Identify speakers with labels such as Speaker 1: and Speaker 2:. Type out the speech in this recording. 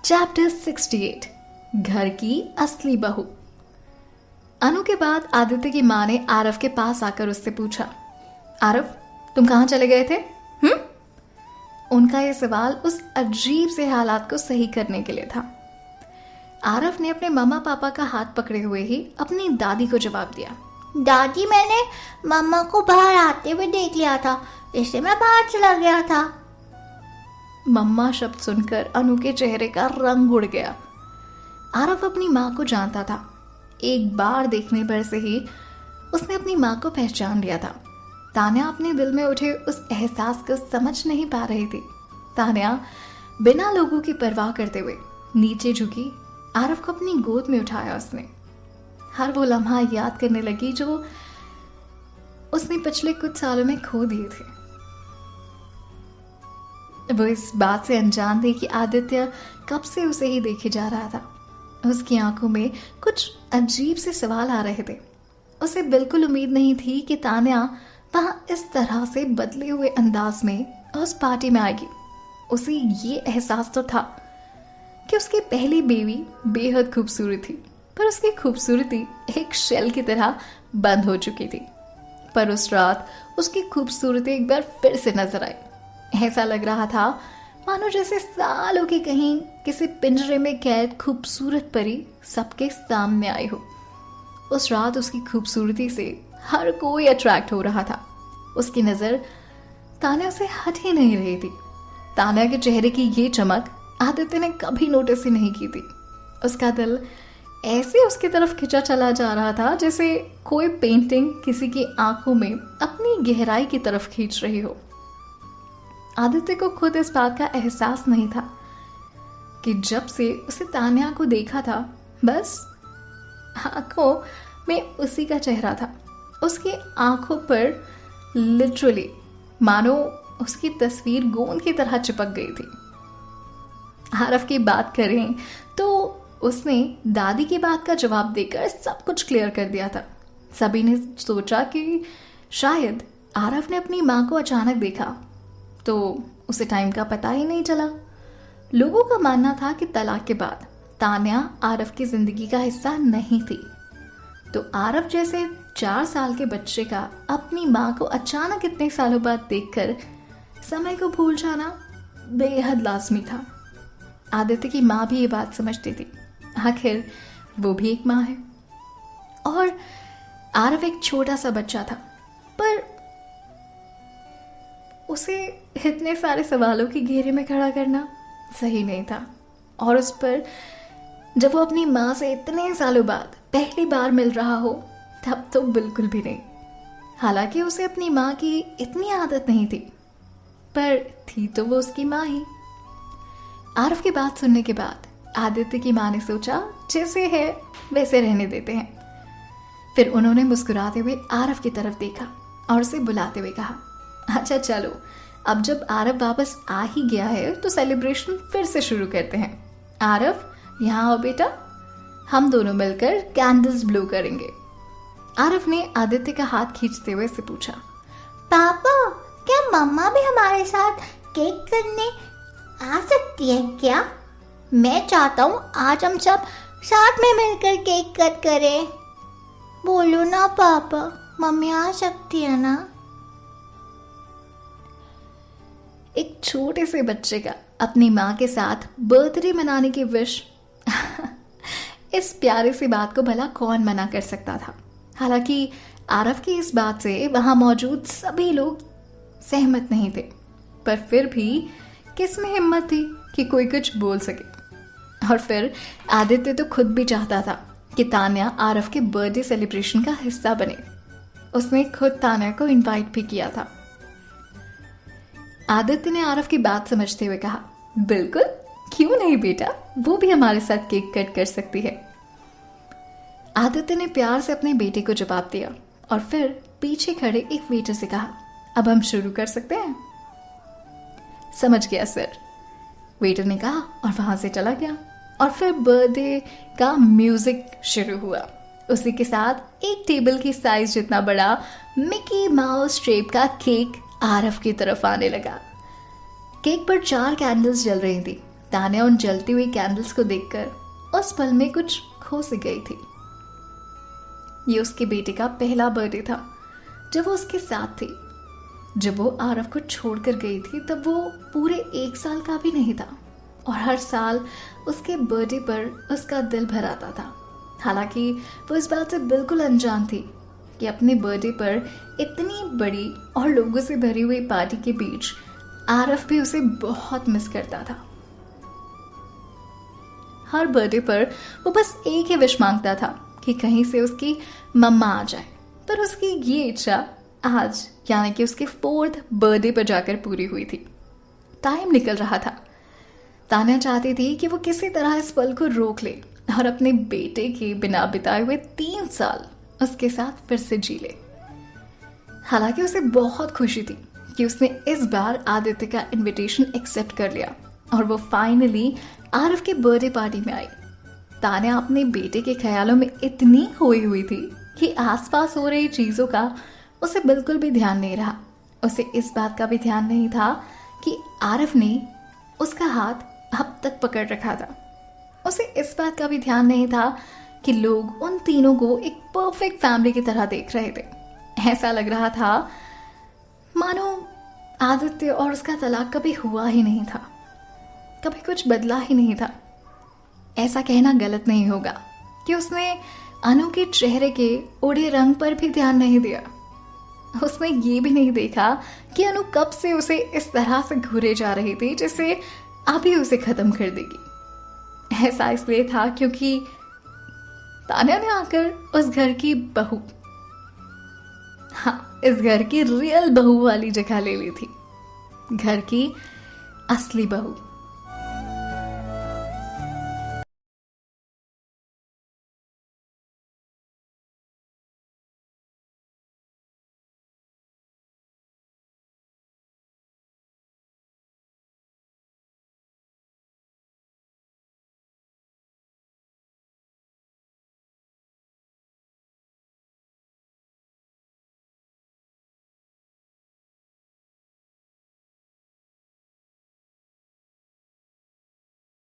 Speaker 1: Chapter 68 घर की असली बहू। अनु के बाद आदित्य की माँ ने आरव के पास आकर उससे पूछा, आरव तुम कहाँ चले गए थे? उनका यह सवाल उस अजीब से हालात को सही करने के लिए था। आरव ने अपने मम्मा पापा का हाथ पकड़े हुए ही अपनी दादी को जवाब दिया,
Speaker 2: दादी मैंने मम्मा को बाहर आते हुए देख लिया था, इसलिए मैं बाहर चला गया था।
Speaker 1: मम्मा शब्द सुनकर अनु के चेहरे का रंग उड़ गया। आरव अपनी माँ को जानता था। एक बार देखने पर से ही उसने अपनी माँ को पहचान लिया था। तान्या अपने दिल में उठे उस एहसास को समझ नहीं पा रही थी। तान्या बिना लोगों की परवाह करते हुए नीचे झुकी आरव को अपनी गोद में उठाया। उसने हर वो लम्हा याद करने लगी जो उसने पिछले कुछ सालों में खो दिए थे। वो इस बात से अनजान थी कि आदित्य कब से उसे ही देखे जा रहा था। उसकी आंखों में कुछ अजीब से सवाल आ रहे थे। उसे बिल्कुल उम्मीद नहीं थी कि तान्या वहां इस तरह से बदले हुए अंदाज में उस पार्टी में आएगी। उसे ये एहसास तो था कि उसकी पहली बेबी बेहद खूबसूरत थी, पर उसकी खूबसूरती एक शेल की तरह बंद हो चुकी थी। पर उस रात उसकी खूबसूरती एक बार फिर से नजर आई। ऐसा लग रहा था मानो जैसे सालों की कहीं किसी पिंजरे में कैद खूबसूरत परी सबके सामने आई हो। उस रात उसकी खूबसूरती से हर कोई अट्रैक्ट हो रहा था। उसकी नजर तान्या से हट ही नहीं रही थी। तान्या के चेहरे की ये चमक आदित्य ने कभी नोटिस ही नहीं की थी। उसका दिल ऐसे उसकी तरफ खिंचा चला जा रहा था जैसे कोई पेंटिंग किसी की आंखों में अपनी गहराई की तरफ खींच रही हो। आदित्य को खुद इस बात का एहसास नहीं था कि जब से उसे तान्या को देखा था बस आंखों में उसी का चेहरा था। उसकी आंखों पर लिटरली मानो उसकी तस्वीर गोंद की तरह चिपक गई थी। आरव की बात करें तो उसने दादी की बात का जवाब देकर सब कुछ क्लियर कर दिया था। सभी ने सोचा कि शायद आरव ने अपनी माँ को अचानक देखा तो उसे टाइम का पता ही नहीं चला। लोगों का मानना था कि तलाक के बाद तान्या आरव की जिंदगी का हिस्सा नहीं थी, तो आरव जैसे 4 साल के बच्चे का अपनी माँ को अचानक इतने सालों बाद देखकर समय को भूल जाना बेहद लाजमी था। आदित्य की माँ भी ये बात समझती थी, आखिर वो भी एक माँ है और आरव एक छोटा सा बच्चा था, पर उसे इतने सारे सवालों की घेरे में खड़ा करना सही नहीं था। और उस पर जब वो अपनी माँ से इतने सालों बाद पहली बार मिल रहा हो तब तो बिल्कुल भी नहीं। हालांकि उसे अपनी माँ की इतनी आदत नहीं थी, पर थी तो वो उसकी माँ ही। आरव की बात सुनने के बाद आदित्य की माँ ने सोचा जैसे है वैसे रहने देते हैं। फिर उन्होंने मुस्कुराते हुए आरव की तरफ देखा और उसे बुलाते हुए कहा, अच्छा चलो, अब जब आरव वापस आ ही गया है तो सेलिब्रेशन फिर से शुरू करते हैं। आरव यहाँ आओ बेटा, हम दोनों मिलकर कैंडल्स ब्लो करेंगे। आरव ने आदित्य का हाथ खींचते हुए से पूछा,
Speaker 2: पापा क्या मम्मा भी हमारे साथ केक करने आ सकती है क्या? मैं चाहता हूँ आज हम सब साथ में मिलकर केक कट करें। बोलो ना पापा, मम्मी आ सकती है ना?
Speaker 1: एक छोटे से बच्चे का अपनी माँ के साथ बर्थडे मनाने की विश इस प्यारी सी बात को भला कौन मना कर सकता था। हालांकि आरव की इस बात से वहां मौजूद सभी लोग सहमत नहीं थे, पर फिर भी किस में हिम्मत थी कि कोई कुछ बोल सके। और फिर आदित्य तो खुद भी चाहता था कि तान्या आरव के बर्थडे सेलिब्रेशन का हिस्सा बने। उसने खुद तान्या को इनवाइट भी किया था। आदित्य ने आरव की बात समझते हुए कहा, बिल्कुल, क्यों नहीं बेटा, वो भी हमारे साथ केक कट कर सकती है। आदित्य ने प्यार से अपने बेटे को जवाब दिया और फिर पीछे खड़े एक वेटर से कहा, अब हम शुरू कर सकते हैं? समझ गया सर, वेटर ने कहा और वहां से चला गया। और फिर बर्थडे का म्यूजिक शुरू हुआ। उसी के साथ एक टेबल की साइज जितना बड़ा मिकी माउस शेप का केक आरव की तरफ आने लगा। केक पर 4 कैंडल्स जल रही थी तान्या उन जलती हुई कैंडल्स को देखकर उस पल में कुछ खो सी गई थी। ये उसके बेटे का पहला बर्थडे था जब वो उसके साथ थी। जब वो आरव को छोड़कर गई थी तब वो पूरे 1 साल का भी नहीं था और हर साल उसके बर्थडे पर उसका दिल भर आता था। हालांकि वो इस बात से बिल्कुल अनजान थी कि अपने बर्थडे पर इतनी बड़ी और लोगों से भरी हुई पार्टी के बीच आरव भी उसे बहुत मिस करता था। हर बर्थडे पर वो बस एक ही विश मांगता था कि कहीं से उसकी मम्मा आ जाए, पर उसकी ये इच्छा आज यानी कि उसके 4th बर्थडे पर जाकर पूरी हुई थी। टाइम निकल रहा था। तान्या चाहती थी कि वो किसी तरह इस पल को रोक ले और अपने बेटे के बिना बिताए हुए 3 साल उसके साथ फिर से जी ले। हालांकि उसे बहुत खुशी थी कि उसने इस बार आदित्य का इनविटेशन एक्सेप्ट कर लिया और वो फाइनली आरव के बर्थडे पार्टी में आई। तान्या अपने बेटे के ख्यालों में इतनी खोई हुई थी कि आसपास हो रही चीजों का उसे बिल्कुल भी ध्यान नहीं रहा। उसे इस बात का भी ध्यान नहीं था कि आरव ने उसका हाथ अब तक पकड़ रखा था। उसे इस बात का भी ध्यान नहीं था कि लोग उन तीनों को एक परफेक्ट फैमिली की तरह देख रहे थे। ऐसा लग रहा था मानो आदित्य और उसका तलाक कभी हुआ ही नहीं था, कभी कुछ बदला ही नहीं था। ऐसा कहना गलत नहीं होगा कि उसने अनु के चेहरे के उड़े रंग पर भी ध्यान नहीं दिया। उसने ये भी नहीं देखा कि अनु कब से उसे इस तरह से घूरे जा रही थी जैसे अभी उसे खत्म कर देगी। ऐसा इसलिए था क्योंकि तान्या ने आकर उस घर की बहू, हाँ, इस घर की रियल बहू वाली जगह ले ली थी, घर की असली बहू।